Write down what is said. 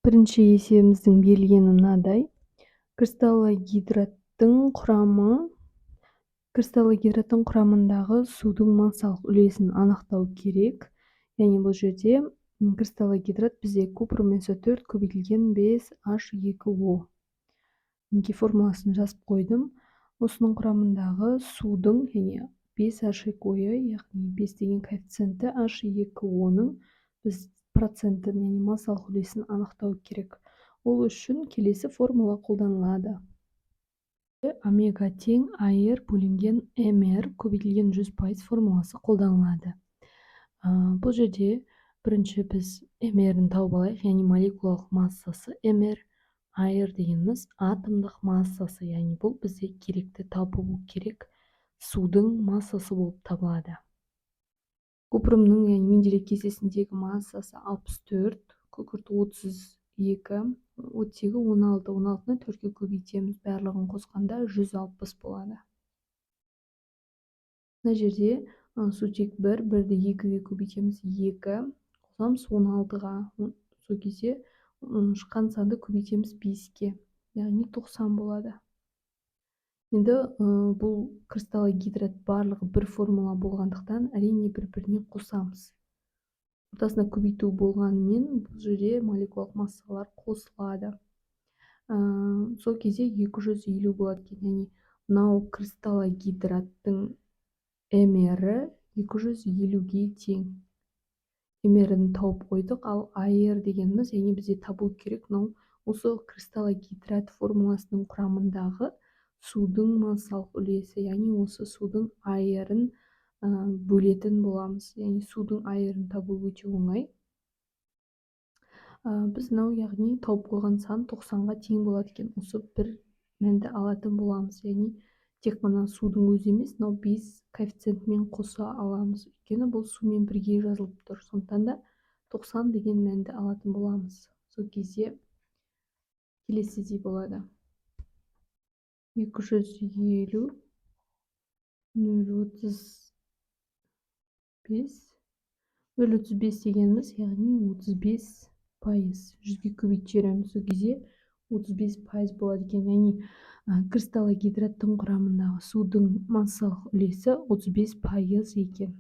Бірінші есебіміздің берілгені мынадай. Кристаллогидраттың құрамындағы судың массалық үлесін анықтау керек. Яғни бұл жерде кристаллогидрат бізде купр-4 көбейтілген 5H2O. Мінекей формуласын жазып қойдым. Осының құрамындағы судың, яғни 5H2O, яғни 5 деген коэффициенті H2O-ның біз процентін, яғни массалық үлесін анықтау керек. Ол үшін келесі формула қолданылады. Омега тең AR бөлінген MR көбейтілген 100% формуласы қолданылады. Бұл жерде бірінші біз MR-ін тауып алайық, яғни молекулалық массасы MR, AR дегеніміз атомдық массасы, яғни бұл бізде керекті табу керек судың массасы болып табылады. Купрумның, яғни менделеев кестесіндегі массасы 64, күкірт 32, оттегі 16, 16-ны 4-ке көбейтеміз, барлығын қосқанда 160 болады. Мына жерде сутек 1, 1-ді 2-ге көбейтеміз, 2, қосамыз 16-ға, сол кезде шыққан санды көбейтеміз 5-ке, яғни 90 болады. Енді бұл кристаллогидрат барлығы бір формула болғандықтан әрине бір-біріне қосамыз. Ортасында көбейту болғанымен бұл жерде молекулалық массалар қосылады. Сол кезде 250 болады екен. Яғни мынау кристаллогидраттың MR-і 250-ге тең. MR-ін тауып қойдық, ал AR дегеніміз, яғни бізде табу керек осы кристаллогидрат формуласының құрамындағы судың массалық үлесі, яғни осы судың AR-ын бөлетін боламыз. Яғни судың AR-ын табу өте оңай. Біз яғни тауып қойған сан 90-ға тең болады екен. Осы бір мәнді алатын боламыз. Яғни тек қана судың өзі емес, 5 коэффициентімен қоса аламыз. Өйткені бұл сумен бірге жазылып тұр. Сондықтан да 90 деген мәнді алатын боламыз. Сол кезде келесідей болады. 250, 0,35 дегеніміз, яғни 35%. 100-ге көбейтіп жібереміз, сол кезде 35% болады екен. Яғни кристаллогидраттың құрамындағы судың массалық үлесі 35% екен.